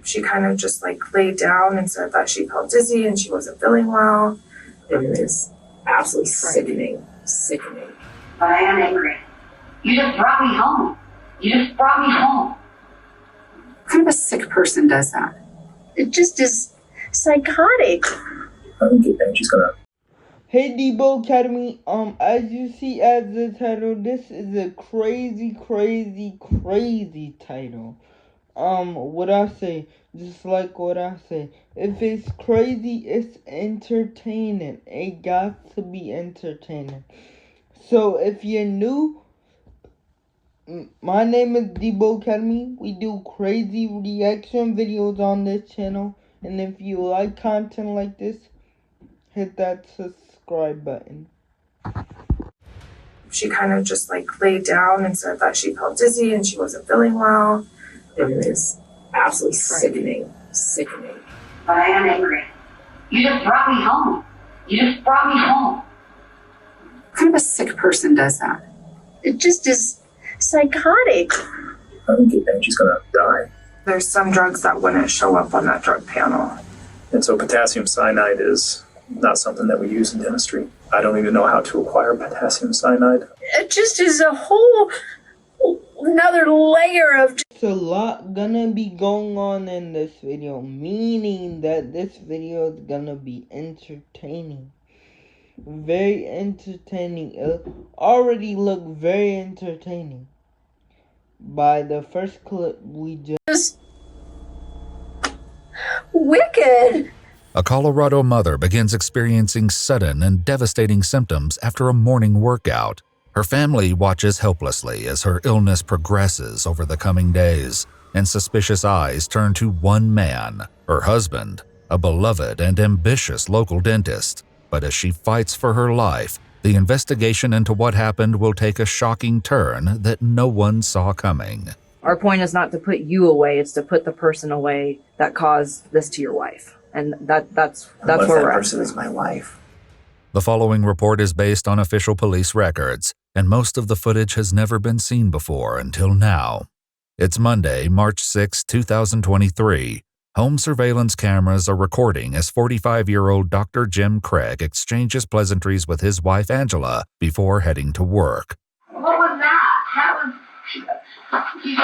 She kind of just like laid down and said that she felt dizzy and she wasn't feeling well. It was absolutely sickening. But I am angry. You just brought me home. What kind of a sick person does that? It just is psychotic. I think she's gonna. Hey Debo Academy, as you see as the title, this is a crazy title. What I say, just like what I say, if it's crazy, it's entertaining. It got to be entertaining. So if you're new, my name is Debo Academy. We do crazy reaction videos on this channel, and if you like content like this, hit that subscribe button. She kind of just like laid down and said that she felt dizzy and she wasn't feeling well. It was absolutely sickening. But I am angry. You just brought me home. What kind of a sick person does that? It just is psychotic. I think she's gonna die. There's some drugs that wouldn't show up on that drug panel. And so potassium cyanide is not something that we use in dentistry. I don't even know how to acquire potassium cyanide. It just is a whole another layer of... There's a lot gonna be going on in this video, meaning that this video is gonna be entertaining. Very entertaining. It already looked very entertaining by the first clip we just... wicked. A Colorado mother begins experiencing sudden and devastating symptoms after a morning workout. Her family watches helplessly as her illness progresses over the coming days, and suspicious eyes turn to one man, her husband, a beloved and ambitious local dentist. But as she fights for her life, the investigation into what happened will take a shocking turn that no one saw coming. Our point is not to put you away, it's to put the person away that caused this to your wife. And that's where we're at. Person is my wife. The following report is based on official police records, and most of the footage has never been seen before until now. It's Monday, March 6, 2023. Home surveillance cameras are recording as 45-year-old Dr. Jim Craig exchanges pleasantries with his wife Angela before heading to work. What was that? That was... You just...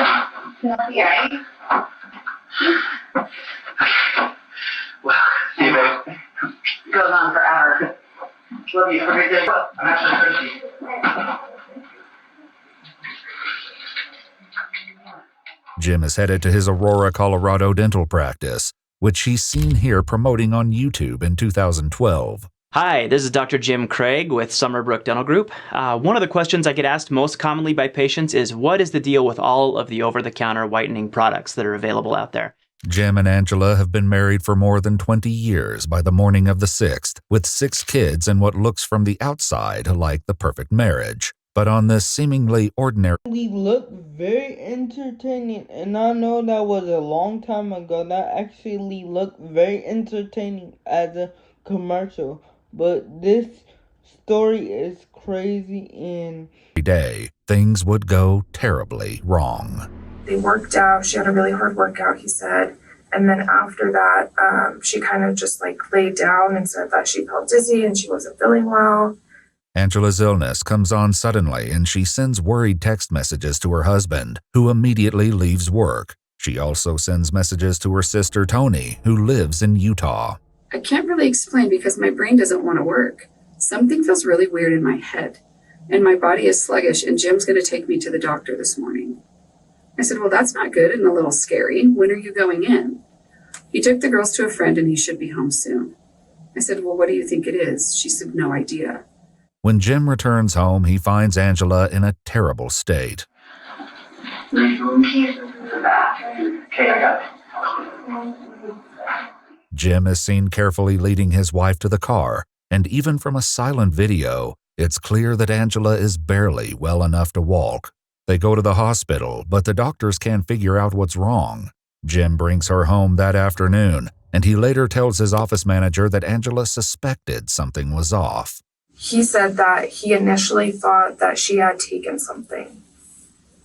right? Well, see you, babe. It goes on forever. Love you. Have a great day. I'm actually thirsty. Jim is headed to his Aurora, Colorado dental practice, which he's seen here promoting on YouTube in 2012. Hi, this is Dr. Jim Craig with Summerbrook Dental Group. One of the questions I get asked most commonly by patients is, what is the deal with all of the over-the-counter whitening products that are available out there? Jim and Angela have been married for more than 20 years by the morning of the 6th, with 6 kids and what looks from the outside like the perfect marriage. But on this seemingly ordinary... We look very entertaining, and I know that was a long time ago. That actually looked very entertaining as a commercial. But this story is crazy, and... every day, things would go terribly wrong. They worked out. She had a really hard workout, he said. And then after that, she kind of just like laid down and said that she felt dizzy and she wasn't feeling well. Angela's illness comes on suddenly, and she sends worried text messages to her husband, who immediately leaves work. She also sends messages to her sister Tony, who lives in Utah. I can't really explain because my brain doesn't want to work. Something feels really weird in my head, and my body is sluggish, and Jim's going to take me to the doctor this morning. I said, well, that's not good and a little scary. When are you going in? He took the girls to a friend and he should be home soon. I said, well, what do you think it is? She said, no idea. When Jim returns home, he finds Angela in a terrible state. Okay, I got it. Jim is seen carefully leading his wife to the car, and even from a silent video, it's clear that Angela is barely well enough to walk. They go to the hospital, but the doctors can't figure out what's wrong. Jim brings her home that afternoon, and he later tells his office manager that Angela suspected something was off. He said that he initially thought that she had taken something,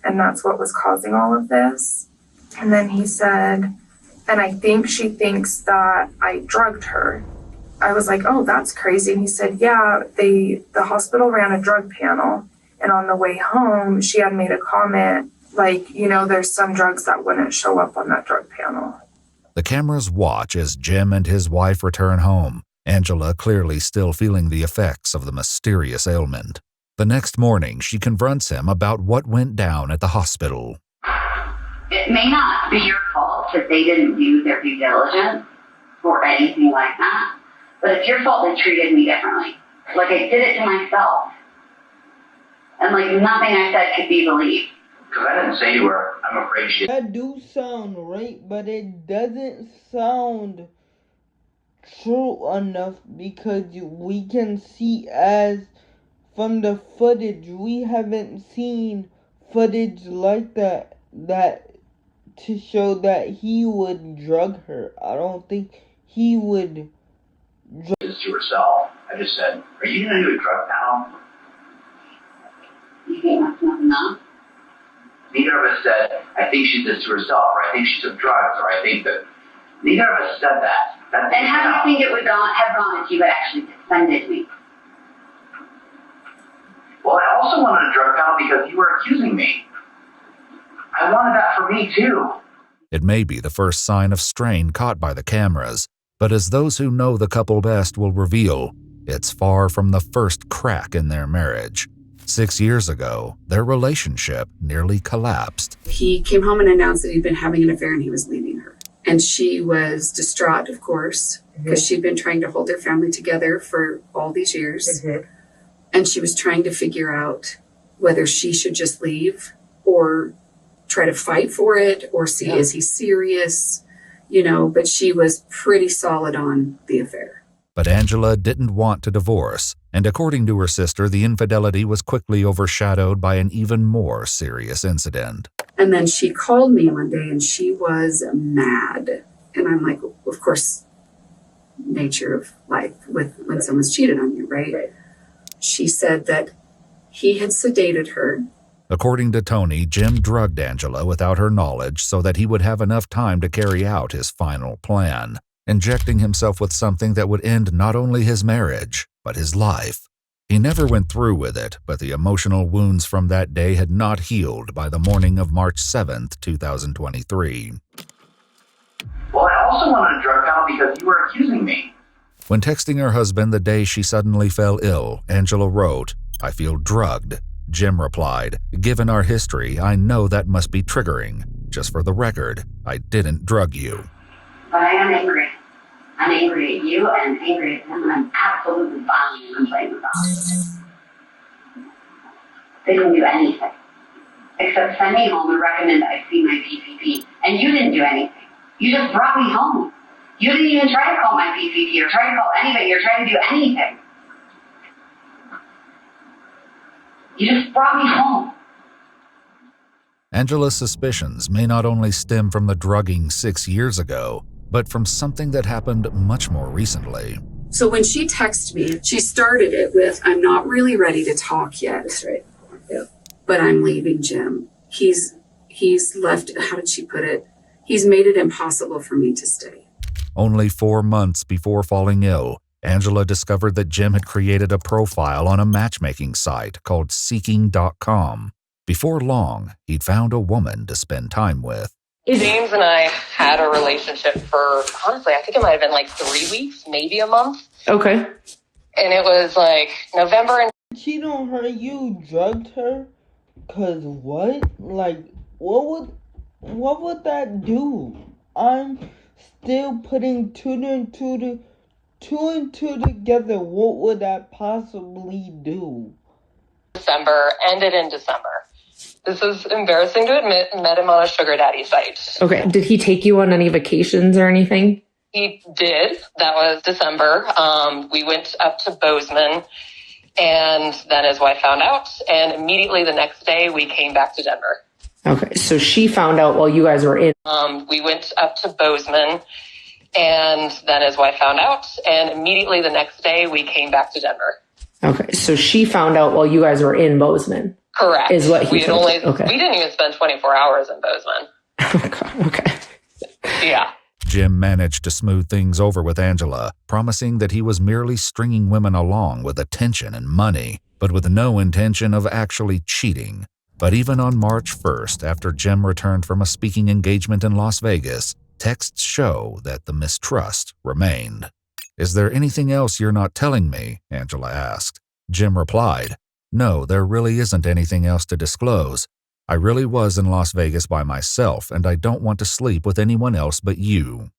and that's what was causing all of this. And then he said and I think she thinks that I drugged her. I was like, oh, that's crazy. And he said, yeah, the hospital ran a drug panel. And on the way home, she had made a comment like, you know, there's some drugs that wouldn't show up on that drug panel. The cameras watch as Jim and his wife return home, Angela clearly still feeling the effects of the mysterious ailment. The next morning, she confronts him about what went down at the hospital. It may not be your fault that they didn't do their due diligence or anything like that, but it's your fault they treated me differently. Like I did it to myself. And like nothing I said could be believed. Because I didn't say you were, I'm afraid she That do sound right, but it doesn't sound true enough because we can see as from the footage, we haven't seen footage like that to show that he would drug her. I don't think he would drug did this to herself. I just said, are you going to do a drug panel? You think that's not enough? Neither of us said, I think she did this to herself, or I think she took drugs, or I think that... Neither of us said that. And how do you think it would have gone if you had actually defended me? Well, I also wanted a drug panel because you were accusing me. I wanted that for me, too. It may be the first sign of strain caught by the cameras, but as those who know the couple best will reveal, it's far from the first crack in their marriage. 6 years ago, their relationship nearly collapsed. He came home and announced that he'd been having an affair and he was leaving her. And she was distraught, of course, because she'd been trying to hold their family together for all these years. And she was trying to figure out whether she should just leave or try to fight for it or see, is he serious? You know, but she was pretty solid on the affair. But Angela didn't want to divorce, and according to her sister, the infidelity was quickly overshadowed by an even more serious incident. And then she called me one day and she was mad. And I'm like, of course, nature of life with when someone's cheated on you, right? She said that he had sedated her. According to Tony, Jim drugged Angela without her knowledge so that he would have enough time to carry out his final plan, injecting himself with something that would end not only his marriage, but his life. He never went through with it, but the emotional wounds from that day had not healed by the morning of March 7th, 2023. Well, I also wanted a drug panel because you were accusing me. When texting her husband the day she suddenly fell ill, Angela wrote, "I feel drugged." Jim replied, "Given our history, I know that must be triggering. Just for the record, I didn't drug you." But I am angry. I'm angry at you and angry at him, and I'm absolutely filing a complaint about it. They didn't do anything except send me home and recommend I see my PCP. And you didn't do anything. You just brought me home. You didn't even try to call my PCP or try to call anybody or try to do anything. You just brought me home. Angela's suspicions may not only stem from the drugging 6 years ago, but from something that happened much more recently. So when she texted me, she started it with, I'm not really ready to talk yet. That's right. Yeah. But I'm leaving Jim. He's left, how did she put it? He's made it impossible for me to stay. Only 4 months before falling ill, Angela discovered that Jim had created a profile on a matchmaking site called Seeking.com. Before long, he'd found a woman to spend time with. James and I had a relationship for, honestly, I think it might have been like 3 weeks, maybe a month. Okay. And it was like November and cheat on her, you drugged her? Cause what? Like, what would that do? I'm still putting two and two together. What would that possibly do? December, ended in December. This is embarrassing to admit, met him on a sugar daddy site. Okay. Did he take you on any vacations or anything? He did. That was December. We went up to Bozeman, and then his wife found out, and immediately the next day we came back to Denver. Okay. So she found out while you guys were in. We went up to Bozeman, and then his wife found out, and immediately the next day we came back to Denver. Okay. So she found out while you guys were in Bozeman. Correct. Is what he told you. Okay. We didn't even spend 24 hours in Bozeman. Oh, God. Okay. Yeah. Jim managed to smooth things over with Angela, promising that he was merely stringing women along with attention and money, but with no intention of actually cheating. But even on March 1st, after Jim returned from a speaking engagement in Las Vegas, texts show that the mistrust remained. "Is there anything else you're not telling me?" Angela asked. Jim replied, "No, there really isn't anything else to disclose. I really was in Las Vegas by myself, and I don't want to sleep with anyone else but you."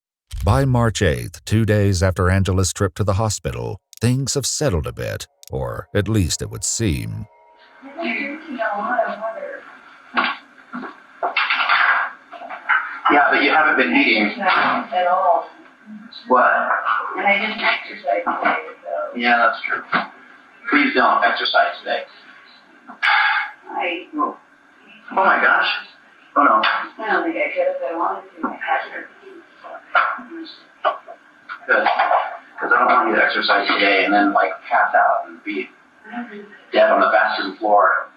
By March 8th, 2 days after Angela's trip to the hospital, things have settled a bit, or at least it would seem. Yeah, but you haven't been eating. No, at all. What? And I didn't exercise today, so. Yeah, that's true. Please don't exercise today. Oh my gosh. Oh no. I don't think I could if I wanted to. I had to. Good. Because I don't want you to exercise today and then pass out and be dead on the bathroom floor.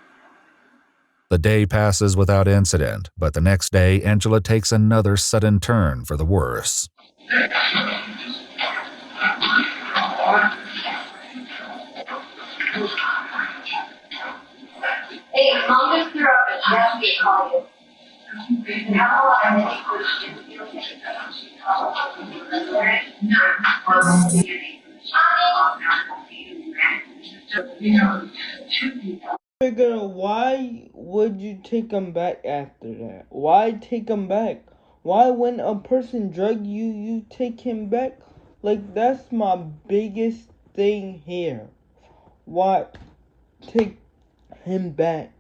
The day passes without incident, but the next day, Angela takes another sudden turn for the worse. Hey, Mom just threw up and she asked me to call you. And how long I think Figure, why would you take him back after that? Why take him back? Why, when a person drug you, you take him back? Like, that's my biggest thing here. Why take him back?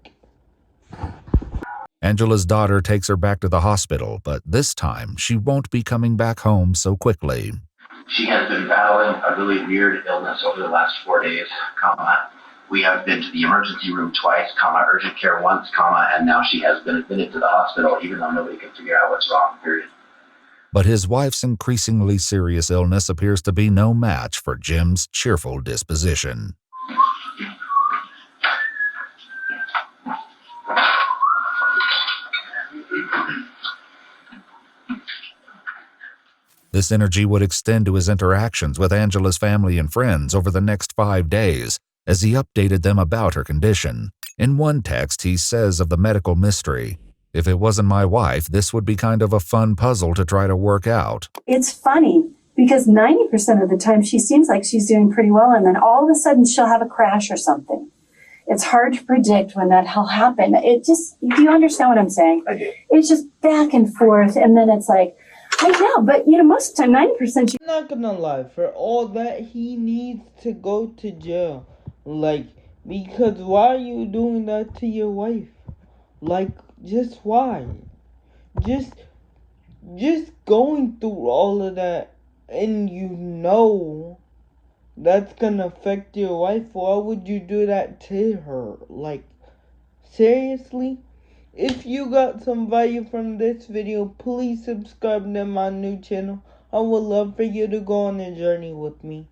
Angela's daughter takes her back to the hospital, but this time she won't be coming back home so quickly. She has been battling a really weird illness over the last 4 days, we have been to the emergency room twice, urgent care once, and now she has been admitted to the hospital even though nobody can figure out what's wrong, period. But his wife's increasingly serious illness appears to be no match for Jim's cheerful disposition. This energy would extend to his interactions with Angela's family and friends over the next 5 days, as he updated them about her condition. In one text, he says of the medical mystery, "If it wasn't my wife, this would be kind of a fun puzzle to try to work out." It's funny because 90% of the time she seems like she's doing pretty well, and then all of a sudden she'll have a crash or something. It's hard to predict when that'll happen. Do you understand what I'm saying? It's just back and forth, and then it's like, I know, but most of the time, 90%. I'm not gonna lie, for all that, he needs to go to jail. Because why are you doing that to your wife? Just why? Just going through all of that, and that's gonna affect your wife. Why would you do that to her? Seriously? If you got some value from this video, please subscribe to my new channel. I would love for you to go on a journey with me.